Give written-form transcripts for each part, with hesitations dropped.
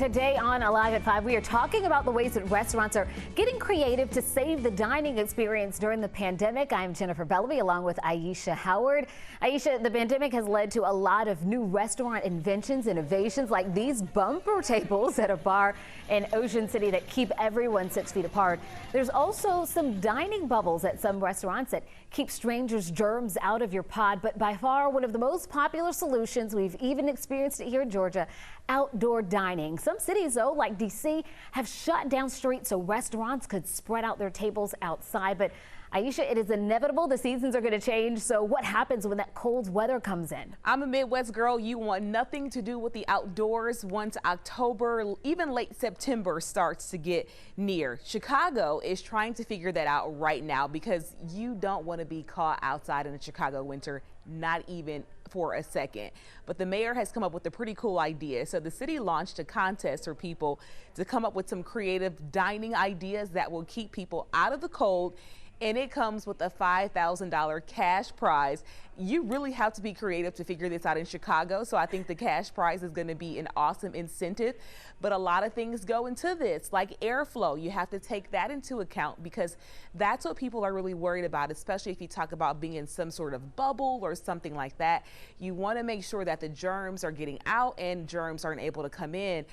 Today on Alive at 5, we are talking about the ways that restaurants are getting creative to save the dining experience during the pandemic. I'm Jennifer Bellamy along with Aisha Howard. Aisha, the pandemic has led to a lot of new restaurant inventions, innovations like these bumper tables at a bar in Ocean City that keep everyone 6 feet apart. There's also some dining bubbles at some restaurants that keep strangers' germs out of your pod. But by far, one of the most popular solutions, we've even experienced it here in Georgia, outdoor dining. Some cities, though, like D.C., have shut down streets so restaurants could spread out their tables outside. But Aisha, it is inevitable the seasons are going to change. So what happens when that cold weather comes in? I'm a Midwest girl. You want nothing to do with the outdoors once October, even late September starts to get near. Chicago is trying to figure that out right now because you don't want to be caught outside in the Chicago winter, not even for a second. But the mayor has come up with a pretty cool idea. So the city launched a contest for people to come up with some creative dining ideas that will keep people out of the cold. And it comes with a $5,000 cash prize. You really have to be creative to figure this out in Chicago. So I think the cash prize is going to be an awesome incentive. But a lot of things go into this, like airflow. You have to take that into account because that's what people are really worried about, especially if you talk about being in some sort of bubble or something like that. You want to make sure that the germs are getting out and germs aren't able to come in.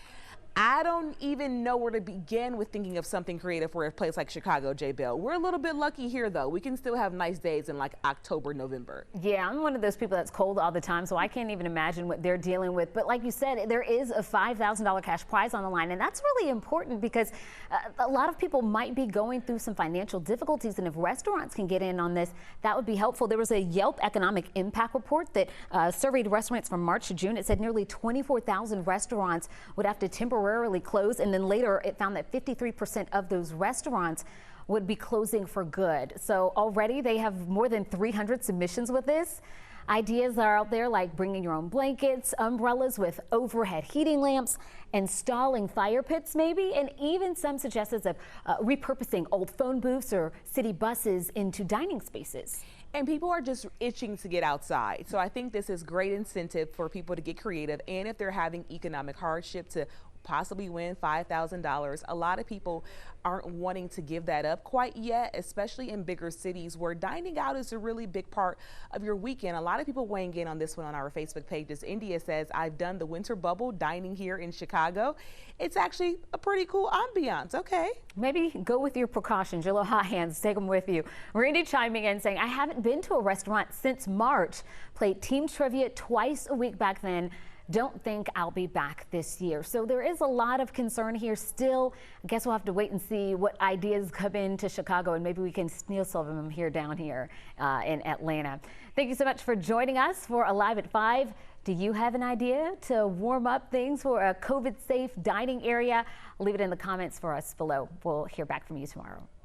I don't even know where to begin with thinking of something creative for a place like Chicago, J. Bell. We're a little bit lucky here, though. We can still have nice days in like October, November. Yeah, I'm one of those people that's cold all the time, so I can't even imagine what they're dealing with. But like you said, there is a $5,000 cash prize on the line, and that's really important because a lot of people might be going through some financial difficulties, and if restaurants can get in on this, that would be helpful. There was a Yelp economic impact report that surveyed restaurants from March to June. It said nearly 24,000 restaurants would have to temporarily close, and then later it found that 53% of those restaurants would be closing for good. So already they have more than 300 submissions with this. Ideas are out there like bringing your own blankets, umbrellas with overhead heating lamps, installing fire pits maybe, and even some suggestions of repurposing old phone booths or city buses into dining spaces. And people are just itching to get outside. So I think this is great incentive for people to get creative. And if they're having economic hardship, to possibly win $5,000. A lot of people aren't wanting to give that up quite yet, especially in bigger cities where dining out is a really big part of your weekend. A lot of people weighing in on this one on our Facebook page. This India says, I've done the winter bubble dining here in Chicago. It's actually a pretty cool ambiance. Okay. Maybe go with your precautions, your little hot hands, take them with you. Randy chiming in saying, I haven't been to a restaurant since March. Played team trivia twice a week back then. Don't think I'll be back this year. So there is a lot of concern here still. I guess we'll have to wait and see what ideas come into Chicago, and maybe we can steal some of them down here in Atlanta. Thank you so much for joining us for Alive at 5. Do you have an idea to warm up things for a COVID-safe dining area? Leave it in the comments for us below. We'll hear back from you tomorrow.